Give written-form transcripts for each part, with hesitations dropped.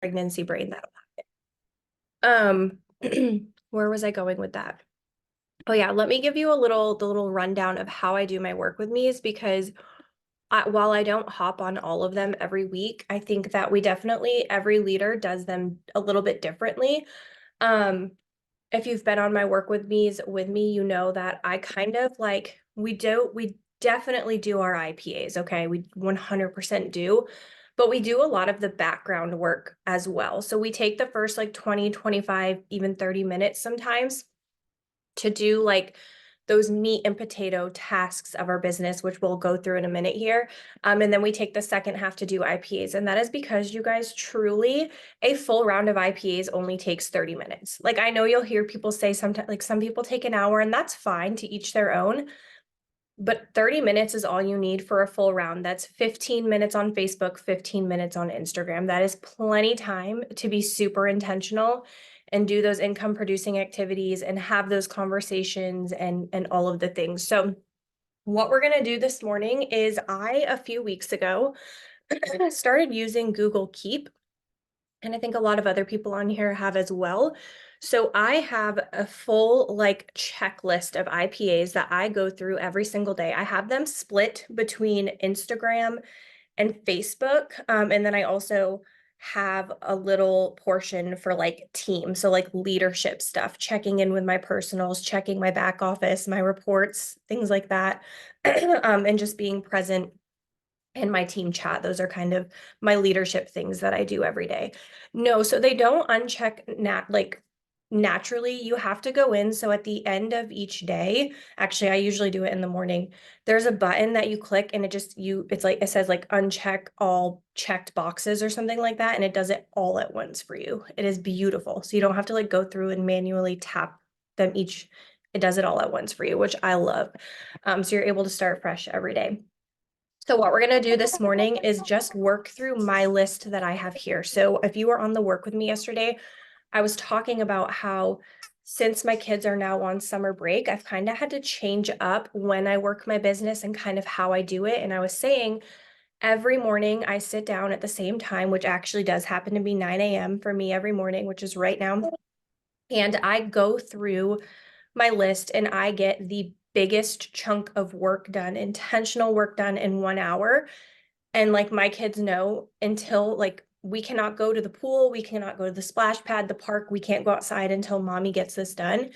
pregnancy brain that'll happen. Where was I going with that? Oh yeah, let me give you the little rundown of how I do my work with me is because while I don't hop on all of them every week, I think that we definitely, every leader does them a little bit differently. Um, if you've been on my work with me, you know that I kind of like, we definitely do our IPAs, okay? We 100% do, but we do a lot of the background work as well. So we take the first like 20, 25, even 30 minutes sometimes to do like those meat and potato tasks of our business, which we'll go through in a minute here. And then we take the second half to do IPAs. And that is because you guys truly, a full round of IPAs only takes 30 minutes. Like I know you'll hear people say sometimes, like some people take an hour, and that's fine, to each their own. But 30 minutes is all you need for a full round. That's 15 minutes on Facebook, 15 minutes on Instagram. That is plenty time to be super intentional and do those income producing activities and have those conversations and all of the things. So what we're going to do this morning is a few weeks ago, started using Google Keep. And I think a lot of other people on here have as well. So I have a full like checklist of IPAs that I go through every single day. I have them split between Instagram and Facebook. And then I also have a little portion for like team. So like leadership stuff, checking in with my personals, checking my back office, my reports, things like that. And just being present in my team chat. Those are kind of my leadership things that I do every day. No, so they don't uncheck naturally. You have to go in. So at the end of each day, actually, I usually do it in the morning. There's a button that you click and it's like, it says like uncheck all checked boxes or something like that. And it does it all at once for you. It is beautiful. So you don't have to like go through and manually tap them each. It does it all at once for you, which I love. So you're able to start fresh every day. So what we're going to do this morning is just work through my list that I have here. So if you were on the work with me yesterday, I was talking about how since my kids are now on summer break, I've kind of had to change up when I work my business and kind of how I do it. And I was saying every morning I sit down at the same time, which actually does happen to be 9 a.m. for me every morning, which is right now. And I go through my list and I get the biggest chunk of work done, intentional work done in 1 hour. And like my kids know, until like we cannot go to the pool, we cannot go to the splash pad, the park, we can't go outside until mommy gets this done.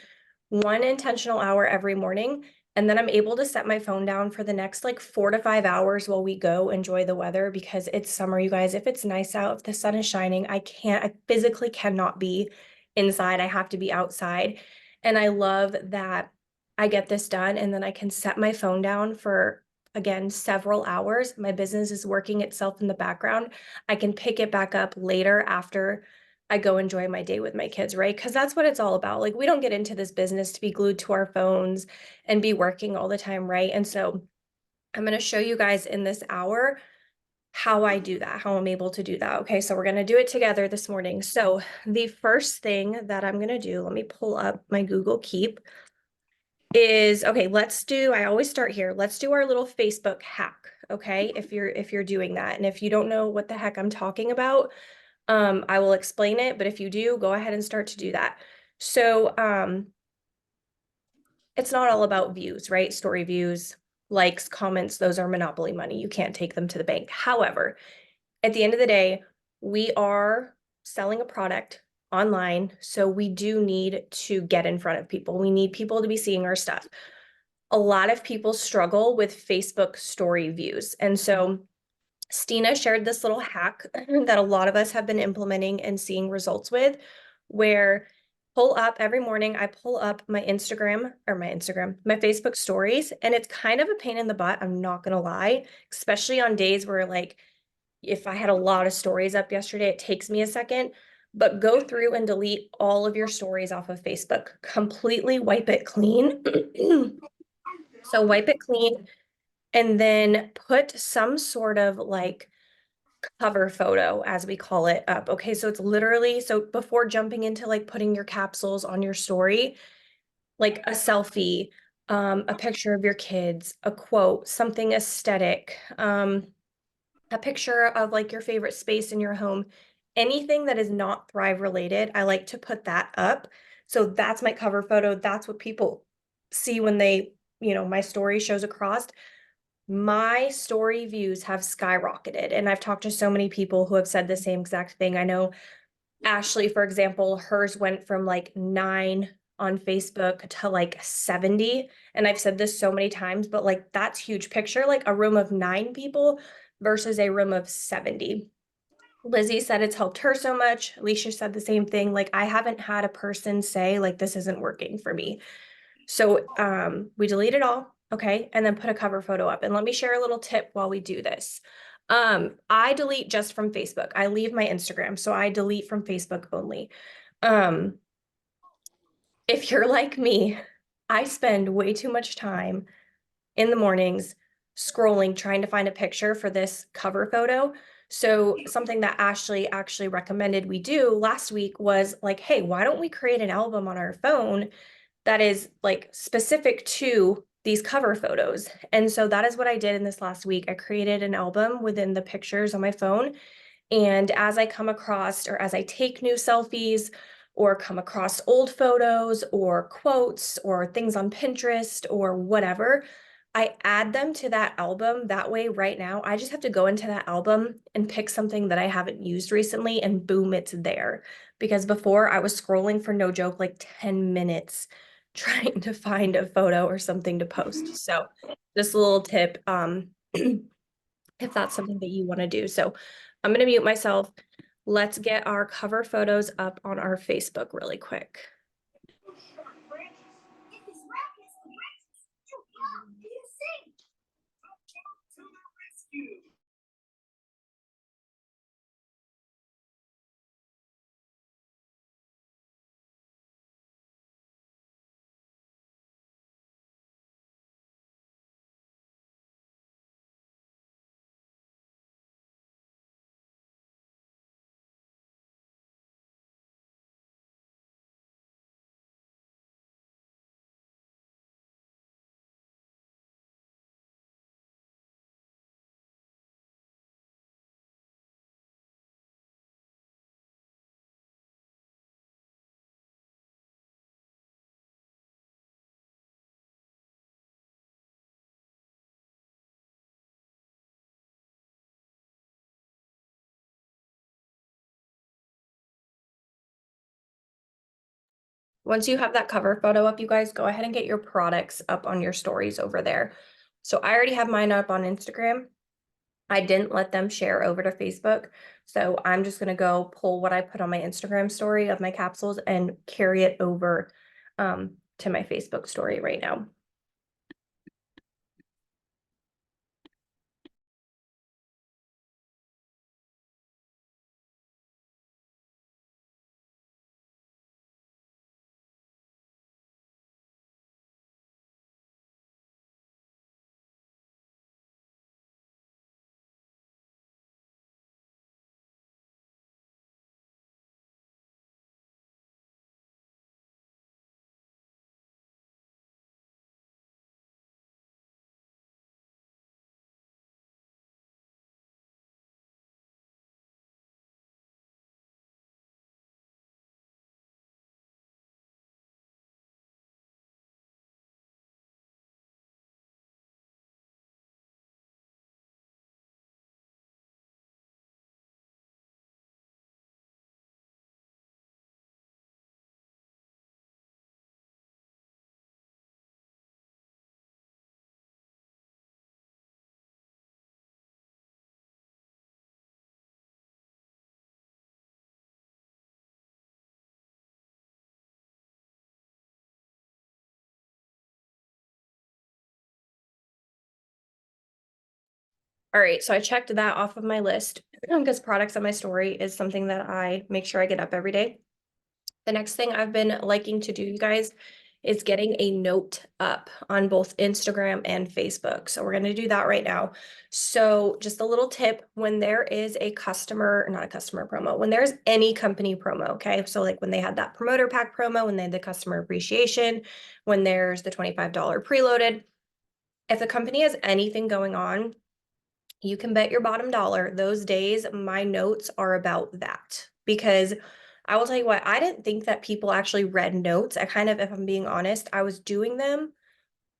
One intentional hour every morning. And then I'm able to set my phone down for the next like 4 to 5 hours while we go enjoy the weather, because it's summer, you guys. If it's nice out, if the sun is shining, I physically cannot be inside. I have to be outside. And I love that I get this done and then I can set my phone down for, again, several hours. My business is working itself in the background. I can pick it back up later after I go enjoy my day with my kids, right? Because that's what it's all about. Like, we don't get into this business to be glued to our phones and be working all the time, right? And so I'm going to show you guys in this hour how I do that, how I'm able to do that. Okay, so we're going to do it together this morning. So the first thing that I'm going to do, let me pull up my Google Keep, is, okay, I always start here. Let's do our little Facebook hack. Okay, if you're doing that. And if you don't know what the heck I'm talking about, I will explain it, but if you do, go ahead and start to do that. So, it's not all about views, right? Story views, likes, comments, those are monopoly money. You can't take them to the bank. However, at the end of the day, we are selling a product online, so we do need to get in front of people. We need people to be seeing our stuff. A lot of people struggle with Facebook story views. And so Stina shared this little hack that a lot of us have been implementing and seeing results with, where every morning I pull up my Facebook stories, and it's kind of a pain in the butt, I'm not gonna lie, especially on days where like, if I had a lot of stories up yesterday, it takes me a second, but go through and delete all of your stories off of Facebook, completely wipe it clean. So wipe it clean and then put some sort of like cover photo, as we call it, up. Okay, so it's literally, so before jumping into like putting your capsules on your story, like a selfie, a picture of your kids, a quote, something aesthetic, a picture of like your favorite space in your home, anything that is not Thrive related, I like to put that up. So that's my cover photo. That's what people see when they, my story shows across. My story views have skyrocketed. And I've talked to so many people who have said the same exact thing. I know Ashley, for example, hers went from like 9 on Facebook to like 70. And I've said this so many times, but like that's huge. Picture like a room of 9 people versus a room of 70. Lizzie said it's helped her so much. Alicia said the same thing. Like, I haven't had a person say, like, this isn't working for me. So we delete it all, okay, and then put a cover photo up. And let me share a little tip while we do this. I delete just from Facebook. I leave my Instagram, so I delete from Facebook only. If you're like me, I spend way too much time in the mornings scrolling, trying to find a picture for this cover photo. So something that Ashley actually recommended we do last week was like, hey, why don't we create an album on our phone that is like specific to these cover photos? And so that is what I did in this last week. I created an album within the pictures on my phone. And as I come across, or as I take new selfies, or come across old photos or quotes or things on Pinterest or whatever, I add them to that album. That way, right now, I just have to go into that album and pick something that I haven't used recently, and boom, it's there. Because before I was scrolling for no joke, like 10 minutes trying to find a photo or something to post. So just a little tip, if that's something that you want to do. So I'm going to mute myself. Let's get our cover photos up on our Facebook really quick. Once you have that cover photo up, you guys go ahead and get your products up on your stories over there. So I already have mine up on Instagram. I didn't let them share over to Facebook. So I'm just gonna go pull what I put on my Instagram story of my capsules and carry it over to my Facebook story right now. All right, so I checked that off of my list because products on my story is something that I make sure I get up every day. The next thing I've been liking to do, you guys, is getting a note up on both Instagram and Facebook. So we're going to do that right now. So just a little tip, when there is a customer, not a customer promo, when there's any company promo, okay? So like when they had that promoter pack promo, when they had the customer appreciation, when there's the $25 preloaded, if the company has anything going on, you can bet your bottom dollar those days my notes are about that. Because I will tell you what, I didn't think that people actually read notes. I kind of, if I'm being honest, I was doing them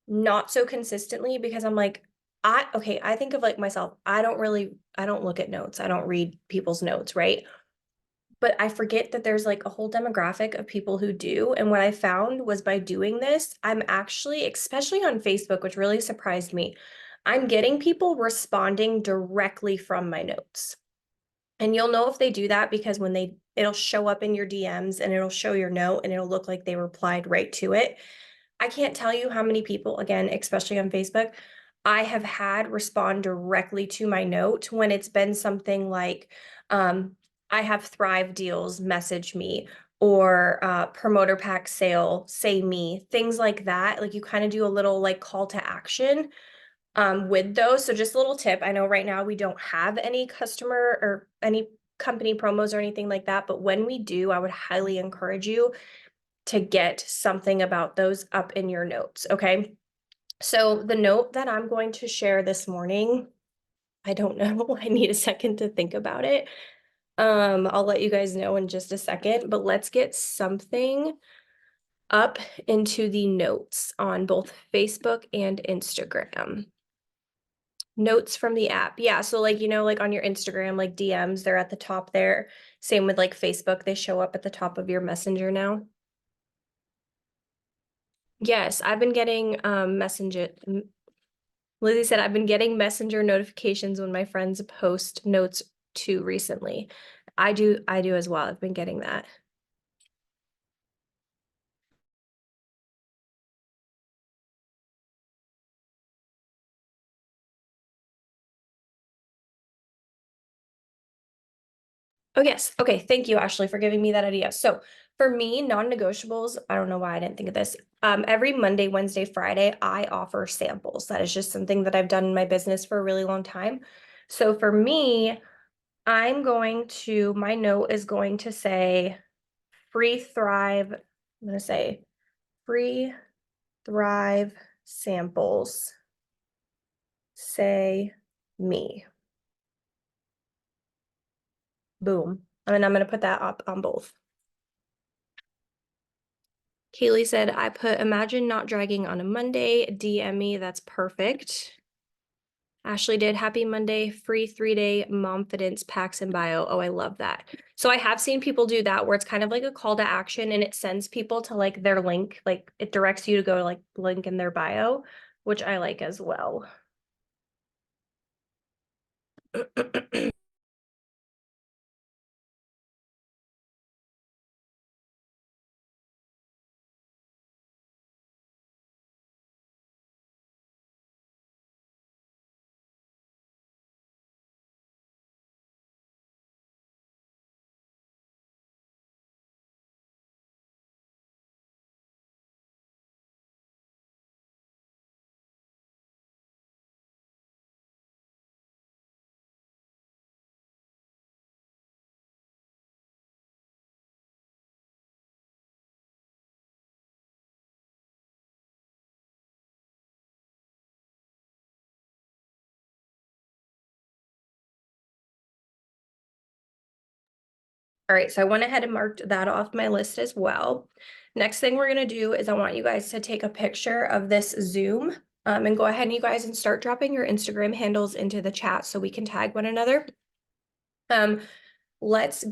not so consistently because I'm like, I think of like myself, I don't look at notes. I don't read people's notes, right? But I forget that there's like a whole demographic of people who do. And what I found was by doing this, I'm actually, especially on Facebook, which really surprised me, I'm getting people responding directly from my notes. And you'll know if they do that because when it'll show up in your DMs and it'll show your note and it'll look like they replied right to it. I can't tell you how many people, again, especially on Facebook, I have had respond directly to my note when it's been something like, I have Thrive deals, message me, or promoter pack sale, say me, things like that. Like you kind of do a little like call to action with those. So just a little tip. I know right now we don't have any customer or any company promos or anything like that, but when we do, I would highly encourage you to get something about those up in your notes, okay? So the note that I'm going to share this morning, I don't know, I need a second to think about it. I'll let you guys know in just a second, but let's get something up into the notes on both Facebook and Instagram. Notes from the app. Yeah, so like, like on your Instagram, like DMs, they're at the top there. Same with like Facebook, they show up at the top of your messenger now. Yes, I've been getting messenger. Lizzie said I've been getting messenger notifications when my friends post notes too recently. I do as well. I've been getting that. Oh, yes. Okay. Thank you, Ashley, for giving me that idea. So for me, non-negotiables, I don't know why I didn't think of this. Every Monday, Wednesday, Friday, I offer samples. That is just something that I've done in my business for a really long time. So for me, my note is going to say free Thrive. I'm going to say free Thrive samples, say me. Boom. And I'm going to put that up on both. Kaylee said, I put imagine not dragging on a Monday. DM me. That's perfect. Ashley did happy Monday, free 3-day Momfidence packs and bio. Oh, I love that. So I have seen people do that where it's kind of like a call to action and it sends people to like their link, like it directs you to go to like link in their bio, which I like as well. All right, so I went ahead and marked that off my list as well. Next thing we're gonna do is I want you guys to take a picture of this Zoom and go ahead and you guys and start dropping your Instagram handles into the chat so we can tag one another. Let's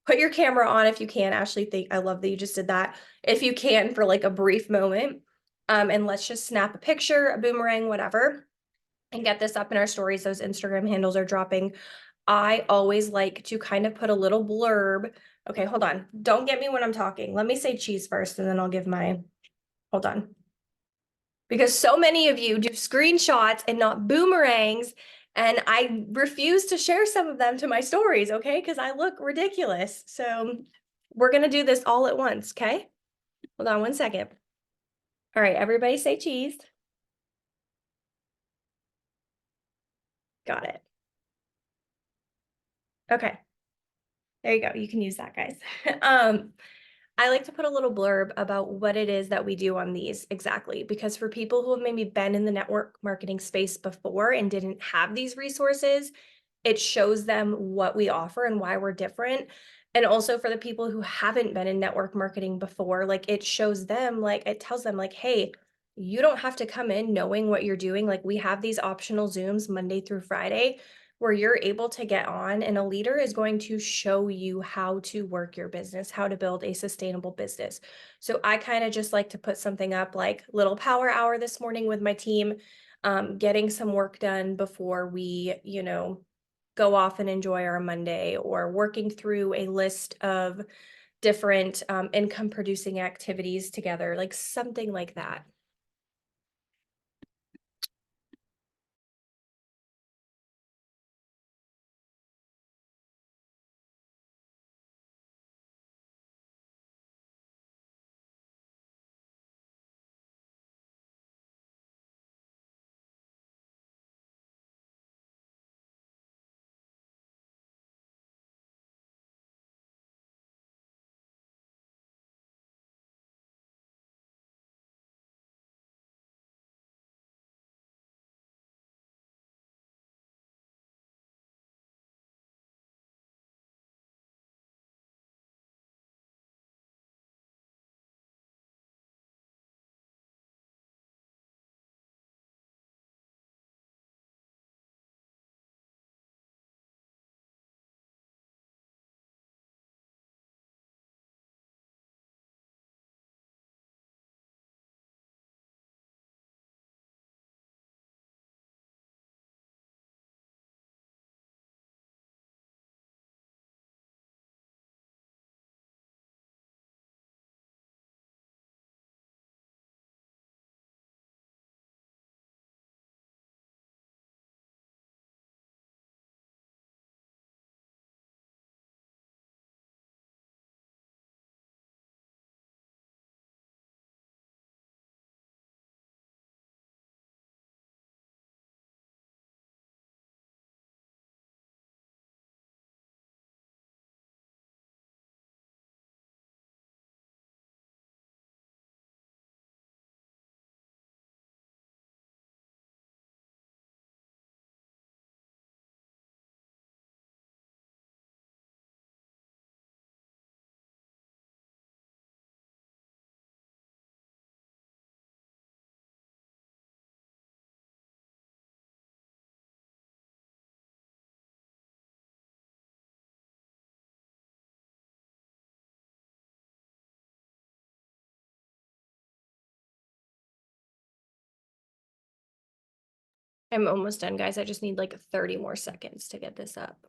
put your camera on if you can. Ashley, I love that you just did that. If you can for like a brief moment. And let's just snap a picture, a boomerang, whatever, and get this up in our stories. Those Instagram handles are dropping. I always like to kind of put a little blurb. Okay, hold on. Don't get me when I'm talking. Let me say cheese first and then I'll give hold on. Because so many of you do screenshots and not boomerangs, and I refuse to share some of them to my stories, okay? Because I look ridiculous. So we're gonna do this all at once, okay? Hold on one second. All right, everybody say cheese. Got it. Okay. There you go. You can use that, guys. I like to put a little blurb about what it is that we do on these exactly, because for people who have maybe been in the network marketing space before and didn't have these resources, it shows them what we offer and why we're different. And also for the people who haven't been in network marketing before, like it shows them, like it tells them, like, hey, you don't have to come in knowing what you're doing. Like we have these optional Zooms Monday through Friday where you're able to get on, and a leader is going to show you how to work your business, how to build a sustainable business. So I kind of just like to put something up like little power hour this morning with my team, getting some work done before we, go off and enjoy our Monday, or working through a list of different income producing activities together, like something like that. I'm almost done, guys. I just need like 30 more seconds to get this up.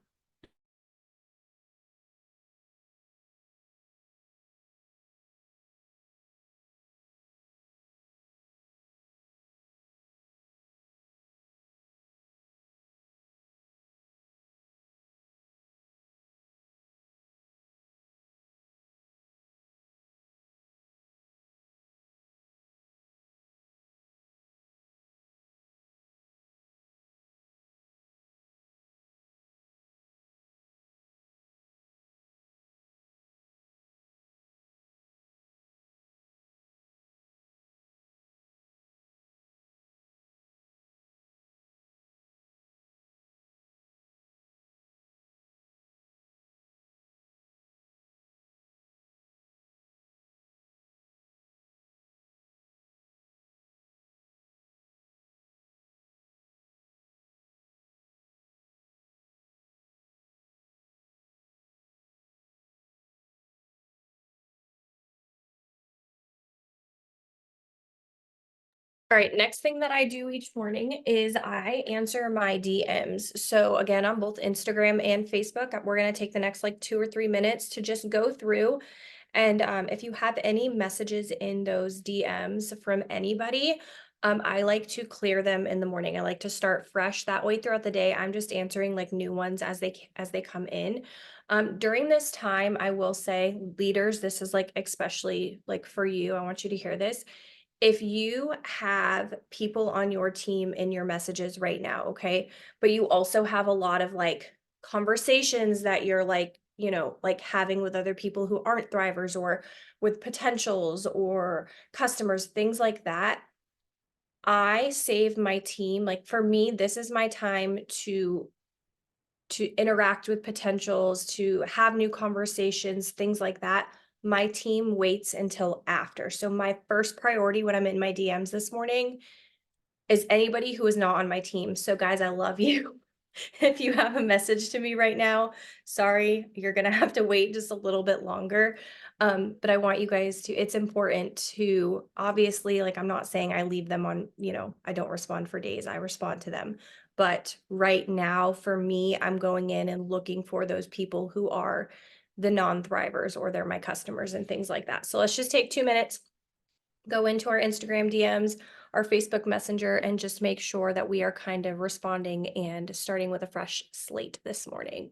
All right, next thing that I do each morning is I answer my DMs. So again, on both Instagram and Facebook, we're going to take the next like 2 or 3 minutes to just go through. And if you have any messages in those DMs from anybody, I like to clear them in the morning. I like to start fresh. That way throughout the day, I'm just answering like new ones as they come in. During this time, I will say, leaders, this is like especially like for you. I want you to hear this. If you have people on your team in your messages right now, okay, but you also have a lot of like conversations that you're like like having with other people who aren't thrivers or with potentials or customers, things like that. I save my team. Like for me, this is my time to interact with potentials, to have new conversations, things like that. My team waits until after. So my first priority when I'm in my DMs this morning is anybody who is not on my team. So guys, I love you. If you have a message to me right now, sorry, you're gonna have to wait just a little bit longer. But I want you guys to, it's important to obviously, like, I'm not saying I leave them on, I don't respond for days, I respond to them. But right now, for me, I'm going in and looking for those people who are the non-thrivers or they're my customers and things like that. So let's just take 2 minutes, go into our Instagram DMs, our Facebook Messenger, and just make sure that we are kind of responding and starting with a fresh slate this morning.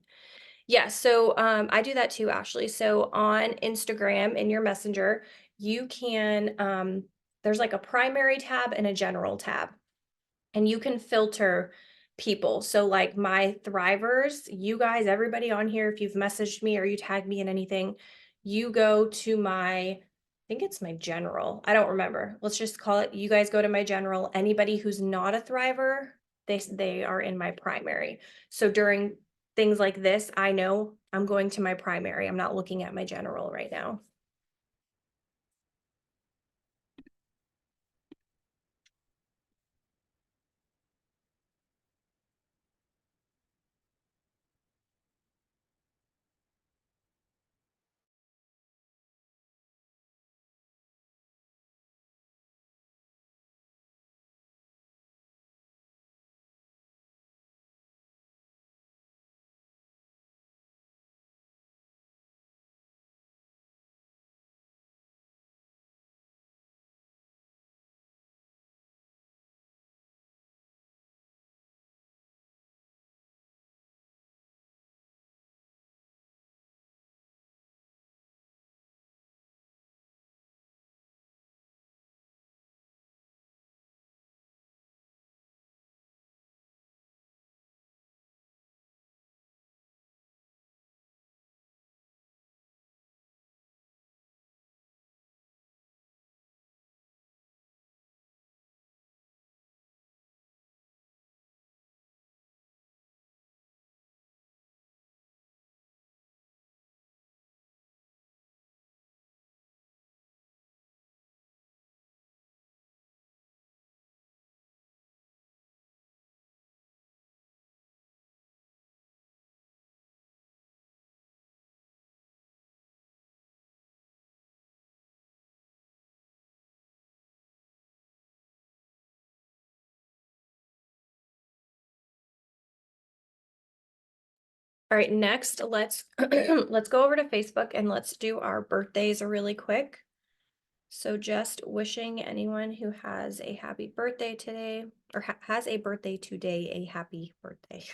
Yeah, so I do that too, Ashley. So on Instagram in your Messenger, you can, there's like a primary tab and a general tab, and you can filter people. So like my thrivers, you guys, everybody on here, if you've messaged me or you tag me in anything, you go to my, I think it's my general. I don't remember. Let's just call it, you guys go to my general. Anybody who's not a thriver, they are in my primary. So during things like this, I know I'm going to my primary. I'm not looking at my general right now. All right, next, let's let's go over to Facebook and let's do our birthdays really quick. So just wishing anyone who has a happy birthday today or has a birthday today a happy birthday.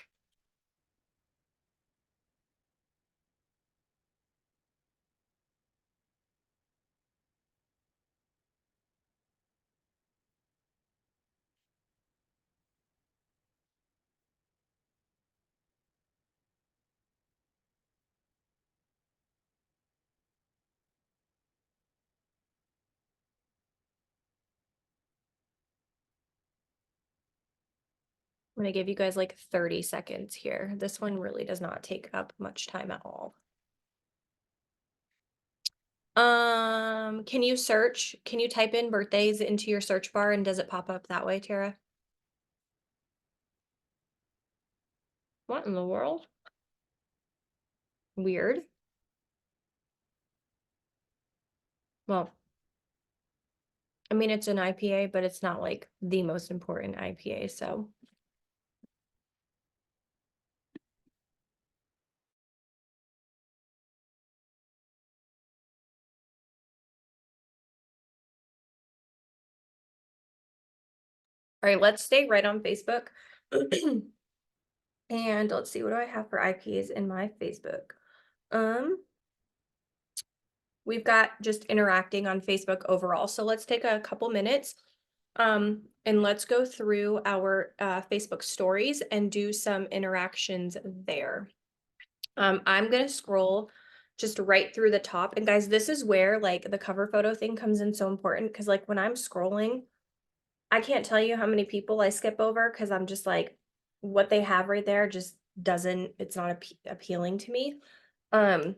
I'm gonna give you guys like 30 seconds here. This one really does not take up much time at all. Can you type in birthdays into your search bar and does it pop up that way, Tara? What in the world? Weird. Well, I mean, it's an IPA, but it's not like the most important IPA, so. All right, let's stay right on Facebook. And let's see, what do I have for IPs in my Facebook? We've got just interacting on Facebook overall. So let's take a couple minutes and let's go through our Facebook stories and do some interactions there. I'm gonna scroll just right through the top. And guys, this is where like the cover photo thing comes in so important because like when I'm scrolling, I can't tell you how many people I skip over because I'm just like, what they have right there just doesn't, it's not appealing to me. Um,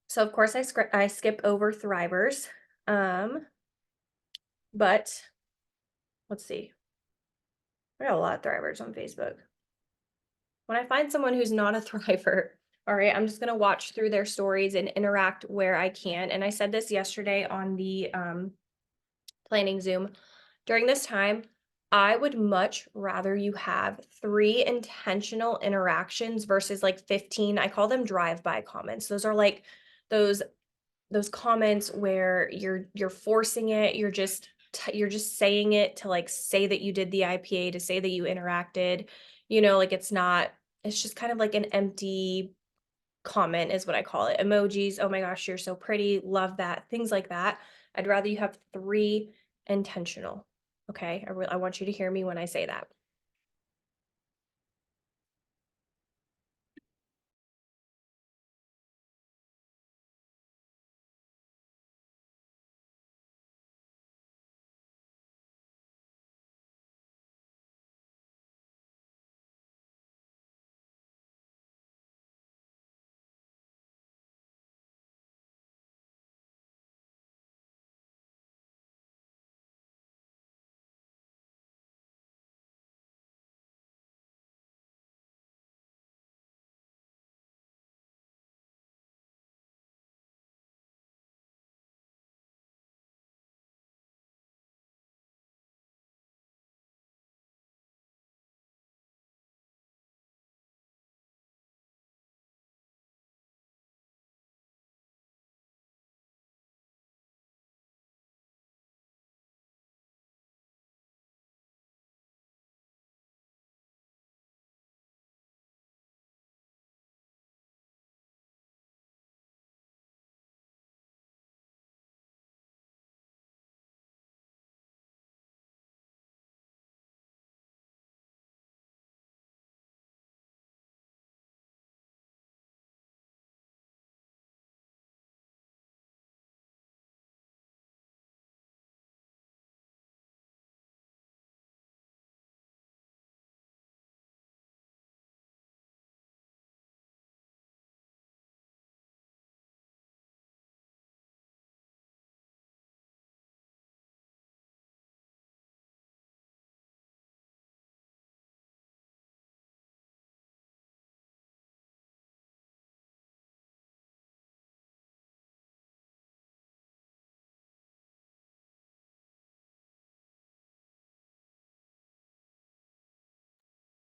so of course I skip over Thrivers. Um, but let's see. I got a lot of Thrivers on Facebook. When I find someone who's not a thriver, all right, I'm just gonna watch through their stories and interact where I can. And I said this yesterday on the planning Zoom. During this time, I would much rather you have 3 intentional interactions versus like 15. I call them drive-by comments. Those are like those those comments where you're forcing it, you're just saying it to like say that you did the IPA, to say that you interacted, like it's just kind of like an empty comment is what I call it. Emojis, oh my gosh, you're so pretty, love that, things like that. I'd rather you have 3 intentional. Okay, I want you to hear me when I say that.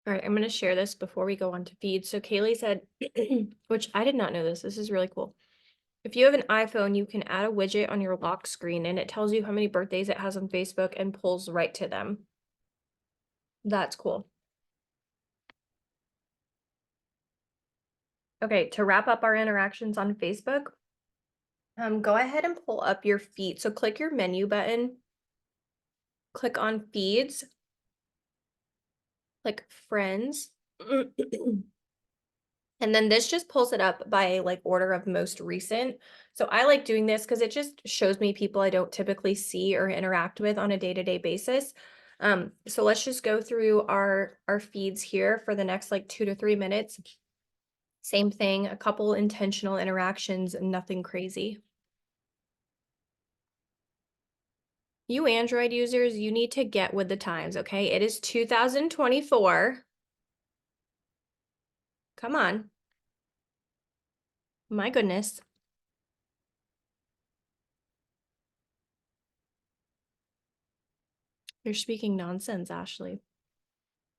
All right, I'm going to share this before we go on to feed. So Kaylee said, which I did not know this. This is really cool. If you have an iPhone, you can add a widget on your lock screen and it tells you how many birthdays it has on Facebook and pulls right to them. That's cool. Okay, to wrap up our interactions on Facebook, go ahead and pull up your feed. So click your menu button, click on feeds, click friends. And then this just pulls it up by like order of most recent. So I like doing this because it just shows me people I don't typically see or interact with on a day-to-day basis. So let's just go through our feeds here for the next like 2 to 3 minutes. Same thing, a couple intentional interactions, nothing crazy. You Android users, you need to get with the times, okay? It is 2024. Come on. My goodness. You're speaking nonsense, Ashley.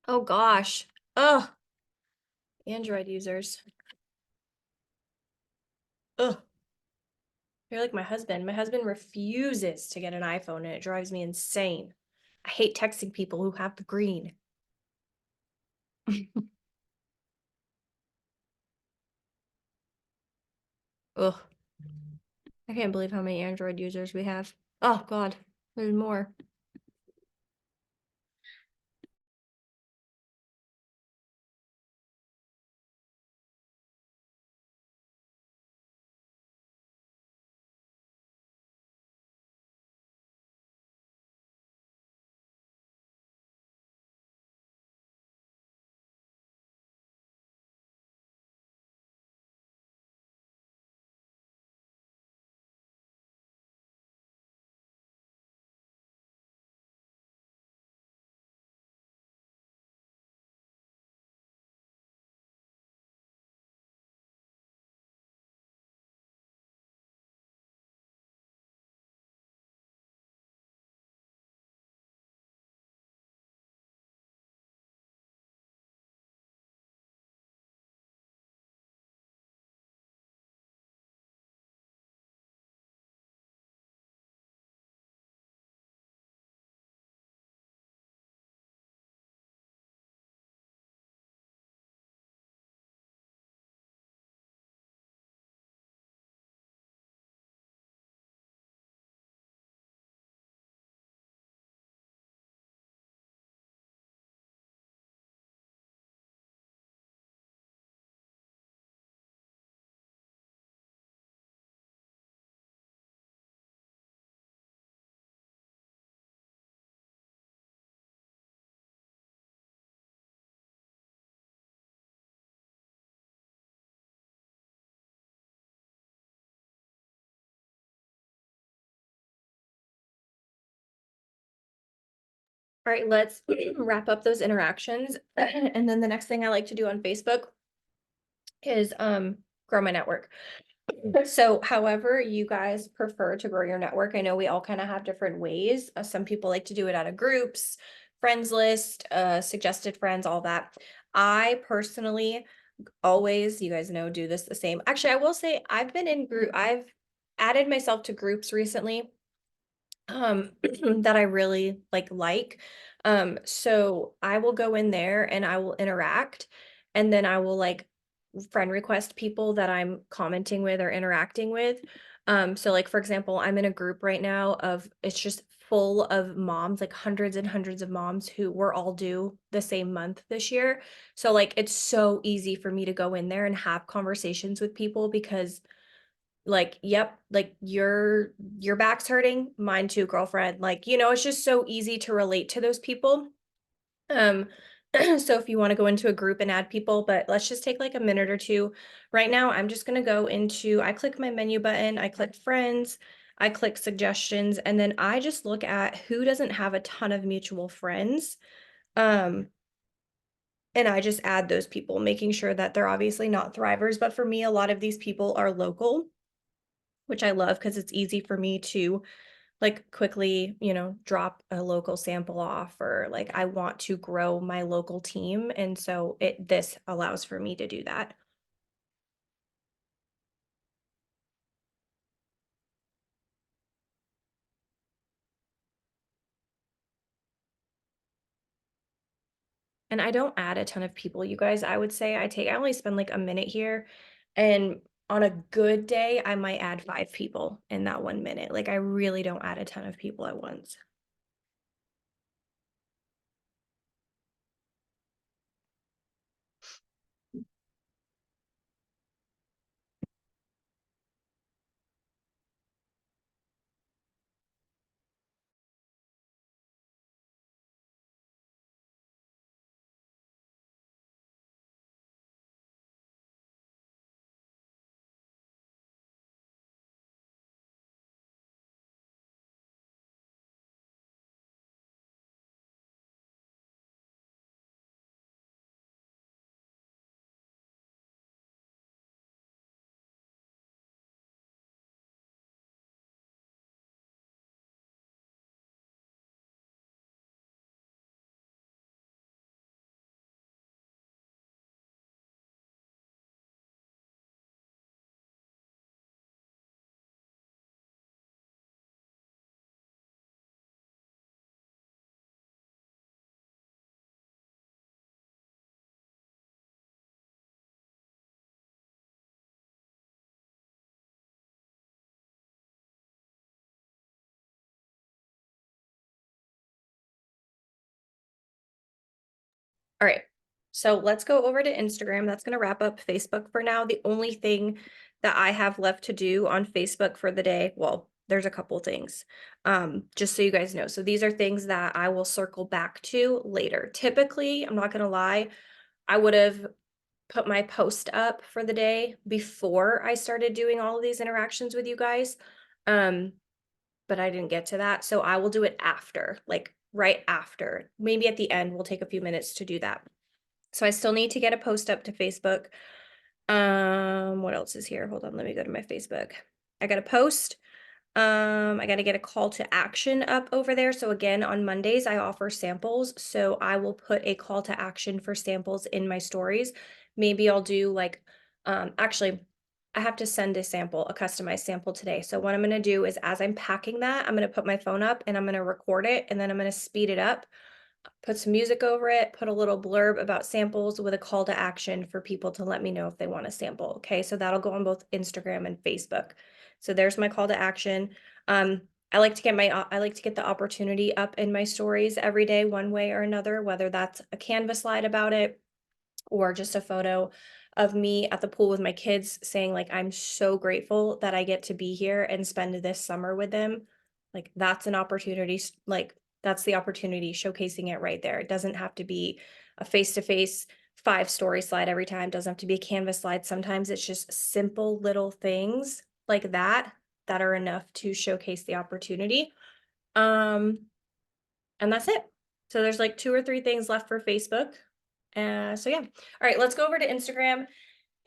Oh gosh. Ugh. Android users. Ugh. You're like my husband. My husband refuses to get an iPhone and it drives me insane. I hate texting people who have the green. Ugh. I can't believe how many Android users we have. Oh God, there's more. All right, let's wrap up those interactions. And then the next thing I like to do on Facebook is grow my network. So however you guys prefer to grow your network, I know we all kind of have different ways. Some people like to do it out of groups, friends list, suggested friends, all that. I personally always, you guys know, do this the same. Actually, I will say I've added myself to groups recently that I really like. So I will go in there and I will interact, and then I will like friend request people that I'm commenting with or interacting with. So like for example, I'm in a group right now of it's just full of moms, like hundreds and hundreds of moms who were all due the same month this year. So like it's so easy for me to go in there and have conversations with people because like, yep, like your back's hurting, mine too, girlfriend. Like, it's just so easy to relate to those people. Um, so if you want to go into a group and add people, but let's just take like a minute or two. Right now, I'm just going to go into, I click my menu button, I click friends, I click suggestions, and then I just look at who doesn't have a ton of mutual friends. Um, and I just add those people, making sure that they're obviously not thrivers. But for me, a lot of these people are local, which I love because it's easy for me to like quickly, drop a local sample off, or like I want to grow my local team. And so this allows for me to do that. And I don't add a ton of people, you guys. I would say I only spend like a minute here. And on a good day, I might add 5 people in that 1 minute. Like I really don't add a ton of people at once. All right. So let's go over to Instagram. That's going to wrap up Facebook for now. The only thing that I have left to do on Facebook for the day, well, there's a couple things, just so you guys know. So these are things that I will circle back to later. Typically, I'm not going to lie, I would have put my post up for the day before I started doing all of these interactions with you guys. Um, but I didn't get to that. So I will do it after, like right after. Maybe at the end, we'll take a few minutes to do that. So I still need to get a post up to Facebook. What else is here? Hold on, let me go to my Facebook. I got a post. I got to get a call to action up over there. So again, on Mondays, I offer samples. So I will put a call to action for samples in my stories. Maybe I'll do like, actually, I have to send a sample, a customized sample today. So what I'm going to do is as I'm packing that, I'm going to put my phone up and I'm going to record it, and then I'm going to speed it up, put some music over it, put a little blurb about samples with a call to action for people to let me know if they want a sample. Okay, so that'll go on both Instagram and Facebook. So there's my call to action. Um, I like to get the opportunity up in my stories every day, one way or another, whether that's a Canva slide about it or just a photo of me at the pool with my kids saying like, I'm so grateful that I get to be here and spend this summer with them. Like that's an opportunity, like that's the opportunity, showcasing it right there. It doesn't have to be a face-to-face 5 story slide every time. It doesn't have to be a Canvas slide. Sometimes it's just simple little things like that that are enough to showcase the opportunity. Um, and that's it. So there's like 2 or 3 things left for Facebook. So yeah. All right, let's go over to Instagram,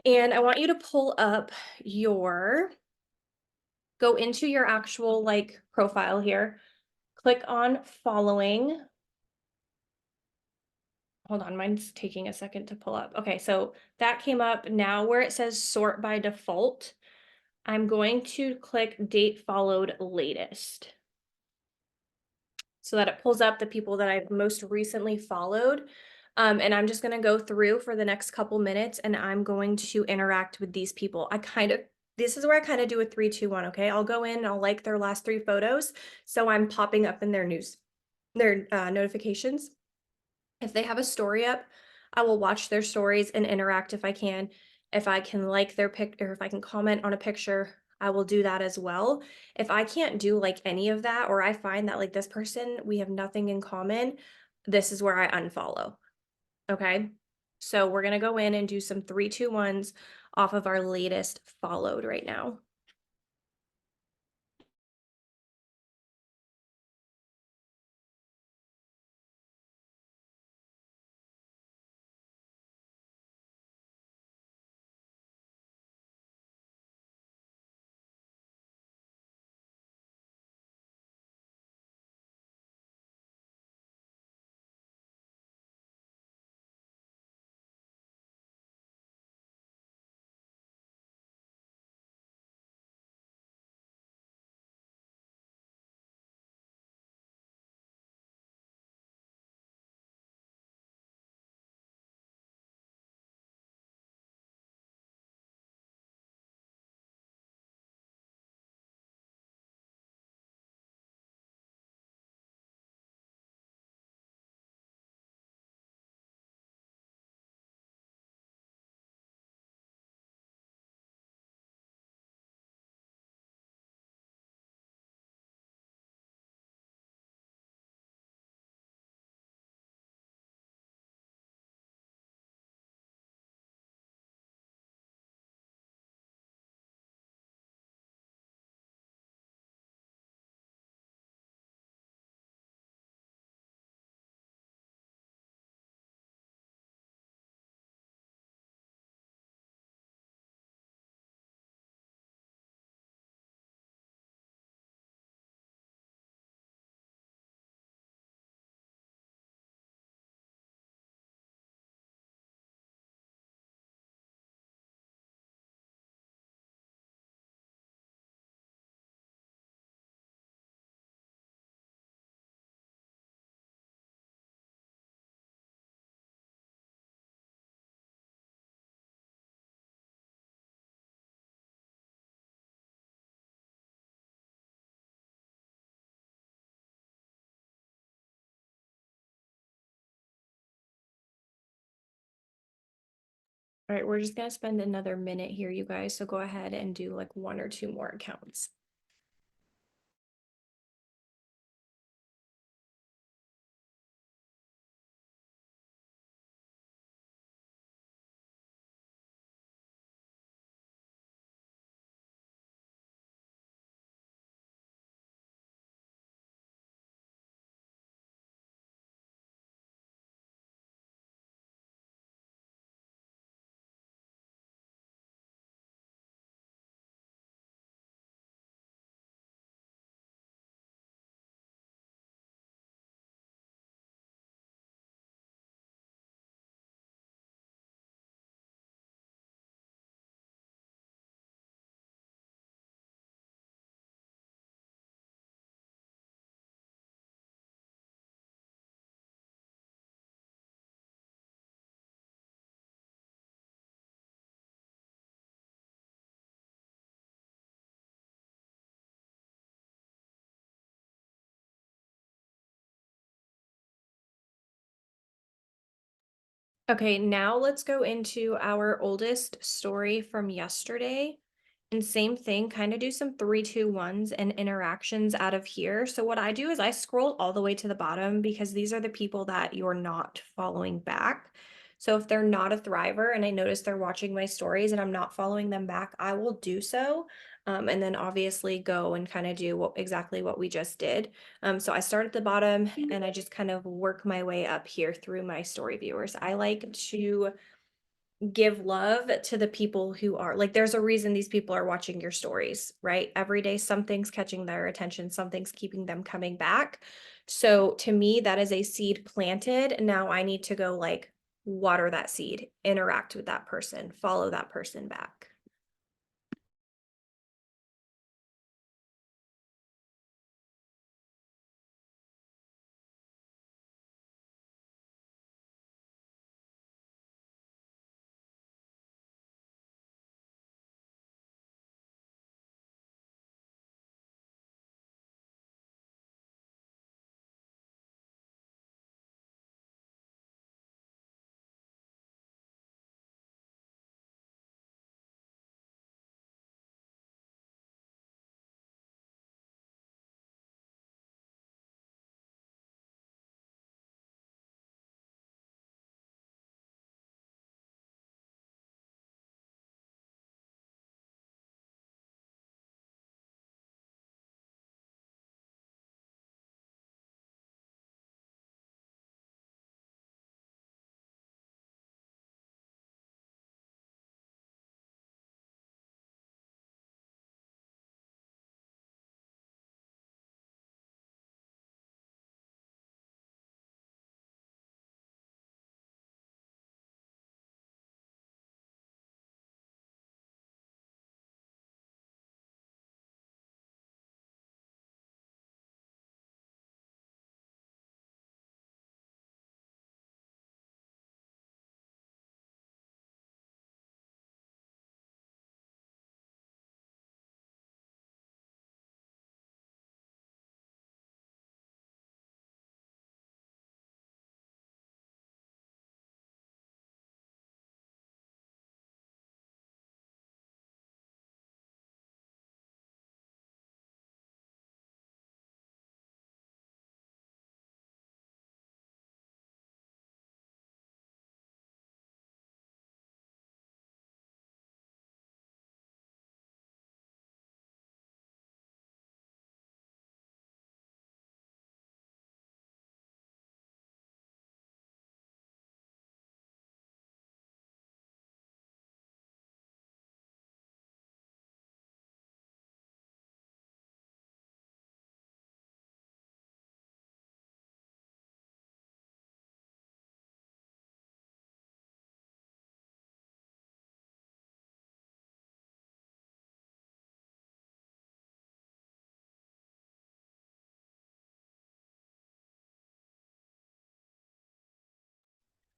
and I want you to pull up your go into your actual like profile here. Click on following. Hold on, mine's taking a second to pull up. Okay, so that came up. Now where it says sort by default, I'm going to click date followed latest so that it pulls up the people that I've most recently followed. And I'm just gonna go through for the next couple minutes and I'm going to interact with these people. This is where I kind of do a 3, 2, 1. Okay, I'll go in, I'll like their last 3 photos. So I'm popping up in their notifications. If they have a story up, I will watch their stories and interact if I can. If I can like their pic or if I can comment on a picture, I will do that as well. If I can't do like any of that, or I find that like this person, we have nothing in common, this is where I unfollow. Okay. So we're going to go in and do some 3, 2, 1s off of our latest followed right now. All right, we're just going to spend another minute here, you guys. So go ahead and do like 1 or 2 more accounts. Okay, now let's go into our oldest story from yesterday. And same thing, kind of do some 3, 2, 1s and interactions out of here. So what I do is I scroll all the way to the bottom because these are the people that you're not following back. So if they're not a Thriver and I notice they're watching my stories and I'm not following them back, I will do so. And then obviously go and kind of do exactly what we just did. So I start at the bottom and I just kind of work my way up here through my story viewers. I like to give love to the people who are like, there's a reason these people are watching your stories, right? Every day, something's catching their attention, something's keeping them coming back. So to me, that is a seed planted. Now I need to go like water that seed, interact with that person, follow that person back.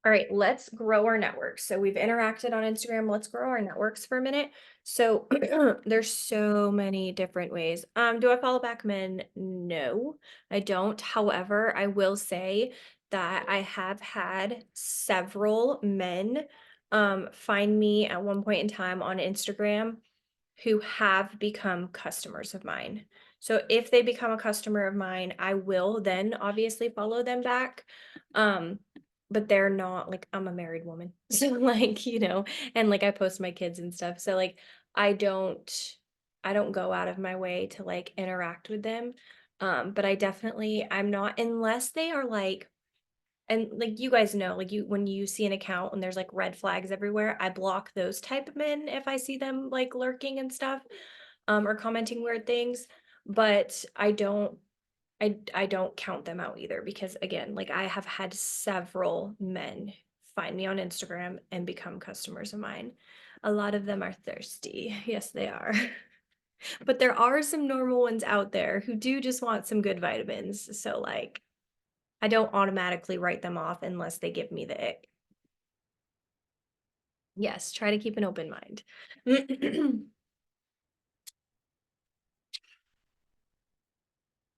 All right, let's grow our networks. So we've interacted on Instagram. Let's grow our networks for a minute. So there's so many different ways. Do I follow back men? No, I don't. However, I will say that I have had several men find me at one point in time on Instagram who have become customers of mine. So if they become a customer of mine, I will then obviously follow them back. Um, but they're not like, I'm a married woman. So like, and like I post my kids and stuff. So like I don't I don't go out of my way to like interact with them. But I'm not unless they are like, and like you guys know, like when you see an account and there's like red flags everywhere, I block those type of men if I see them like lurking and stuff, or commenting weird things. But I don't count them out either because again, like I have had several men find me on Instagram and become customers of mine. A lot of them are thirsty. Yes, they are. But there are some normal ones out there who do just want some good vitamins. So like I don't automatically write them off unless they give me the ick. Yes, try to keep an open mind.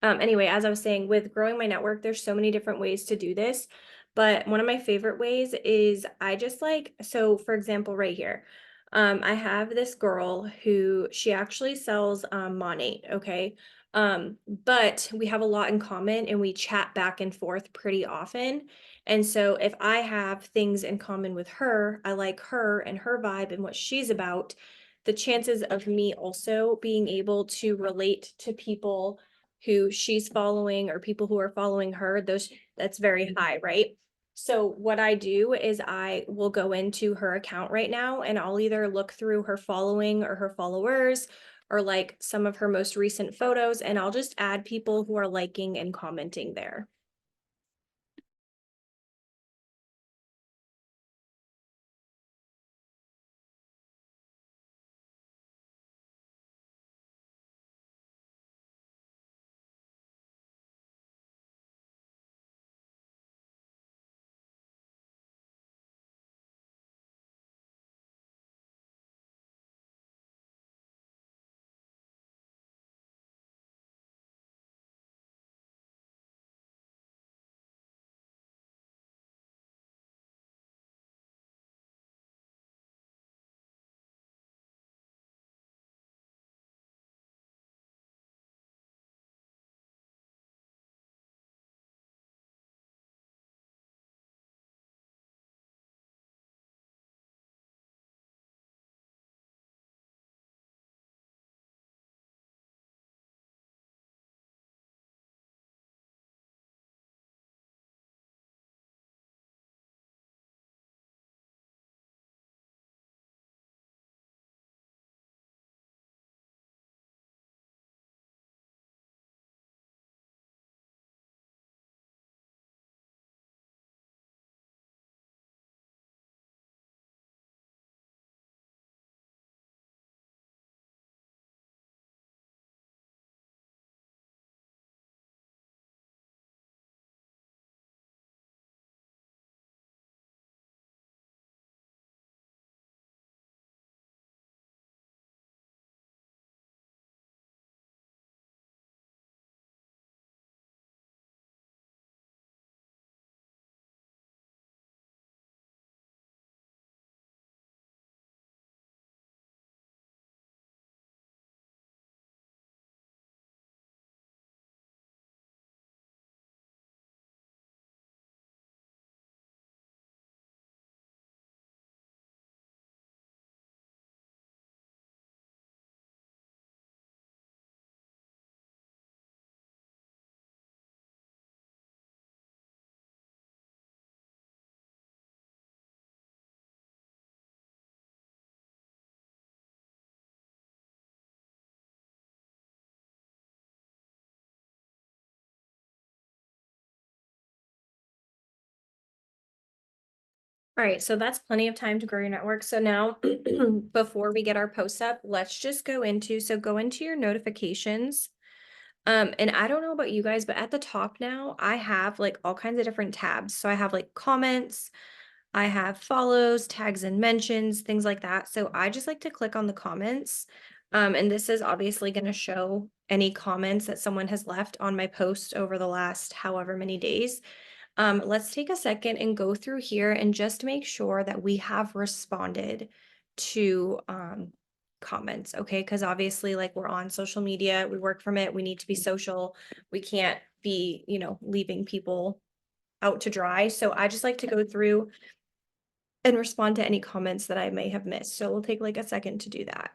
Anyway, as I was saying, with growing my network, there's so many different ways to do this. But one of my favorite ways is I just like, so for example, right here, I have this girl who she actually sells Monate, okay? But we have a lot in common and we chat back and forth pretty often. And so if I have things in common with her, I like her and her vibe and what she's about, the chances of me also being able to relate to people who she's following or people who are following her, that's very high, right? So what I do is I will go into her account right now and I'll either look through her following or her followers or like some of her most recent photos, and I'll just add people who are liking and commenting there. All right, so that's plenty of time to grow your network. So now, before we get our posts up, let's just go into your notifications. And I don't know about you guys, but at the top now, I have like all kinds of different tabs. So I have like comments, I have follows, tags and mentions, things like that. So I just like to click on the comments. And this is obviously going to show any comments that someone has left on my post over the last however many days. Let's take a second and go through here and just make sure that we have responded to comments, okay? Because obviously, like, we're on social media, we work from it, we need to be social. We can't be, leaving people out to dry. So I just like to go through and respond to any comments that I may have missed. So we'll take like a second to do that.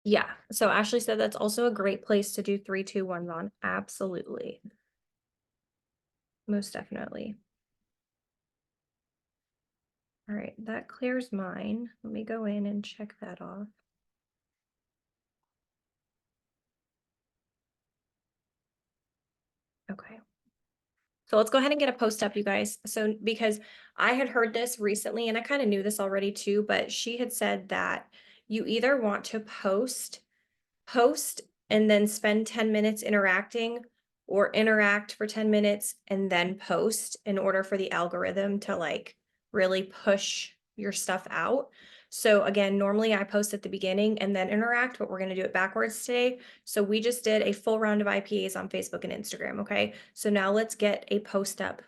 Yeah, so Ashley said that's also a great place to do 3, 2, 1 on. Absolutely. Most definitely. All right, that clears mine. Let me go in and check that off. Okay. So let's go ahead and get a post up, you guys. So because I had heard this recently and I kind of knew this already too, but she had said that you either want to post and then spend 10 minutes interacting, or interact for 10 minutes and then post, in order for the algorithm to like really push your stuff out. So again, normally I post at the beginning and then interact, but we're going to do it backwards today. So we just did a full round of IPAs on Facebook and Instagram. Okay. So now let's get a post up.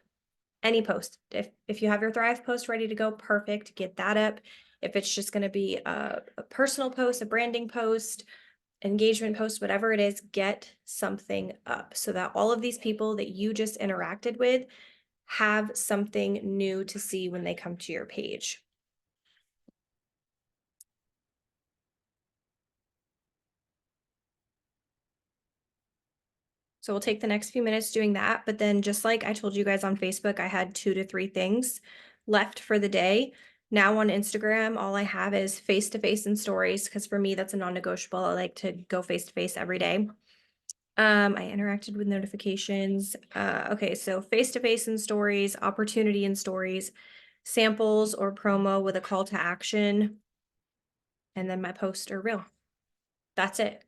Any post. If you have your Thrive post ready to go, perfect. Get that up. If it's just going to be a personal post, a branding post, engagement post, whatever it is, get something up so that all of these people that you just interacted with have something new to see when they come to your page. So we'll take the next few minutes doing that. But then just like I told you guys on Facebook, I had 2 to 3 things left for the day. Now on Instagram, all I have is face-to-face and stories, because for me, that's a non-negotiable. I like to go face-to-face every day. I interacted with notifications. Okay, so face-to-face and stories, opportunity and stories, samples or promo with a call to action, and then my post or reel. That's it.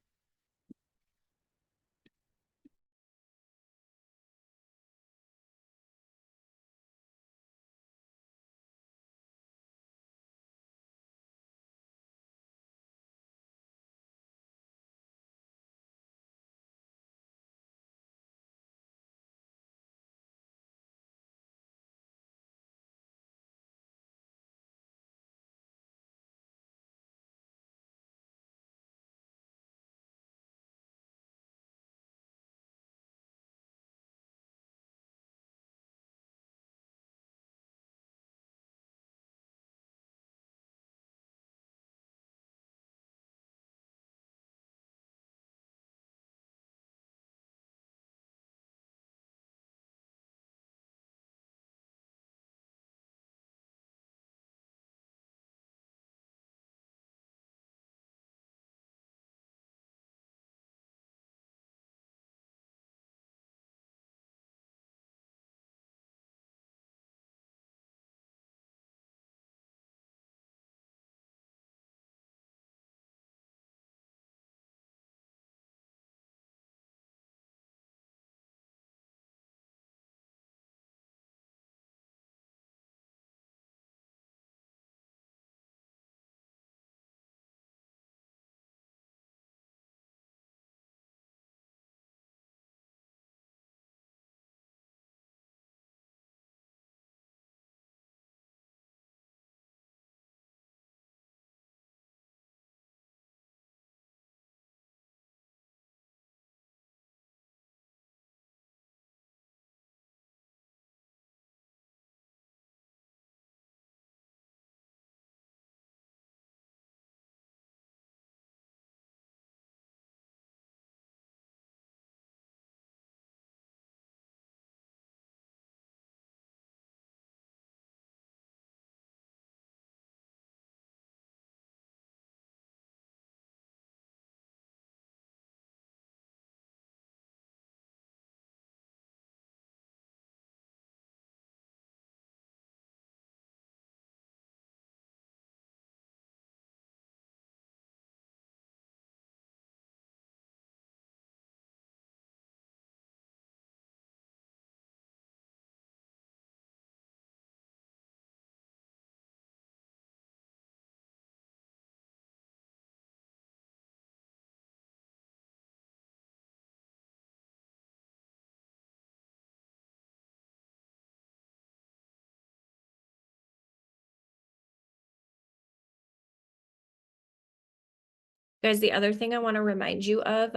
Guys, the other thing I want to remind you of,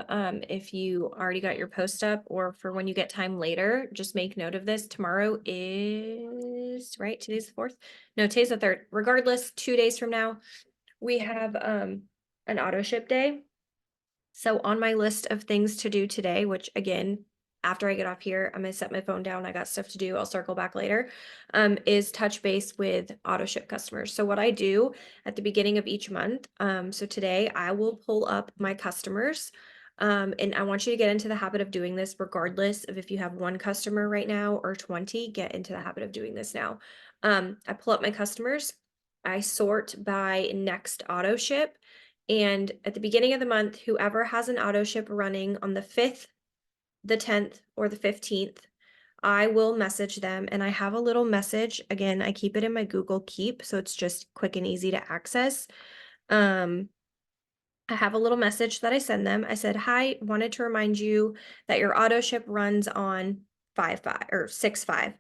if you already got your post up or for when you get time later, just make note of this. Tomorrow is, right? Today's the 4th. No, today's the 3rd. Regardless, 2 days from now, we have an auto ship day. So on my list of things to do today, which again, after I get off here, I'm gonna set my phone down. I got stuff to do. I'll circle back later. Is touch base with auto ship customers. So what I do at the beginning of each month, so today I will pull up my customers. And I want you to get into the habit of doing this regardless of if you have 1 customer right now or 20, get into the habit of doing this now. I pull up my customers, I sort by next auto ship. And at the beginning of the month, whoever has an auto ship running on the 5th, the 10th, or the 15th, I will message them, and I have a little message. Again, I keep it in my Google Keep, so it's just quick and easy to access. Um, I have a little message that I send them. I said, "Hi, wanted to remind you that your auto ship runs on 5/5 or 6/5."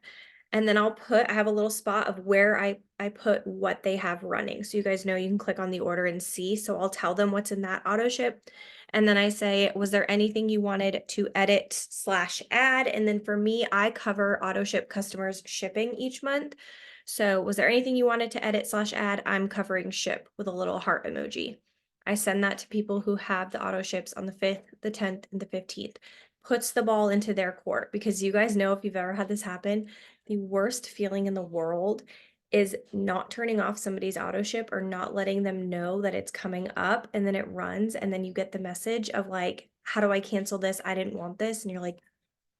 And then I have a little spot of where I put what they have running. So you guys know you can click on the order and see. So I'll tell them what's in that auto ship. And then I say, "Was there anything you wanted to edit/add?" And then for me, I cover auto ship customers shipping each month. So was there anything you wanted to edit/add? I'm covering ship with a little heart emoji. I send that to people who have the auto ships on the 5th, the 10th, and the 15th. Puts the ball into their court, because you guys know, if you've ever had this happen, the worst feeling in the world is not turning off somebody's auto ship or not letting them know that it's coming up, and then it runs, and then you get the message of like, "How do I cancel this? I didn't want this." And you're like,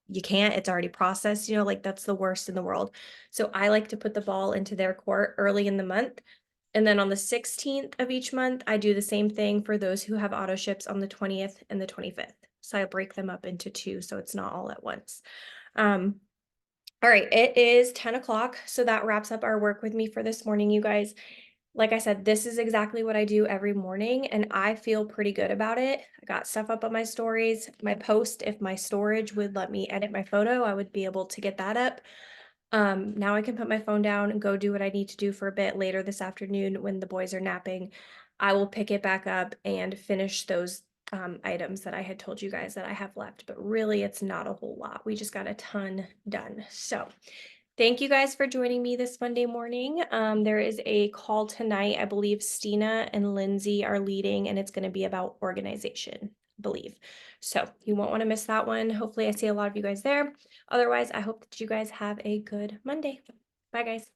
"You can't, it's already processed," like that's the worst in the world. So I like to put the ball into their court early in the month. And then on the 16th of each month, I do the same thing for those who have auto ships on the 20th and the 25th. So I break them up into two, so it's not all at once. Um, all right, it is 10 o'clock. So that wraps up our work with me for this morning, you guys. Like I said, this is exactly what I do every morning, and I feel pretty good about it. I got stuff up on my stories, my post. If my storage would let me edit my photo, I would be able to get that up. Now I can put my phone down and go do what I need to do for a bit later this afternoon when the boys are napping. I will pick it back up and finish those items that I had told you guys that I have left, but really it's not a whole lot. We just got a ton done. So thank you guys for joining me this Monday morning. There is a call tonight. I believe Stina and Lindsay are leading, and it's going to be about organization, I believe. So you won't want to miss that one. Hopefully I see a lot of you guys there. Otherwise, I hope that you guys have a good Monday. Bye, guys.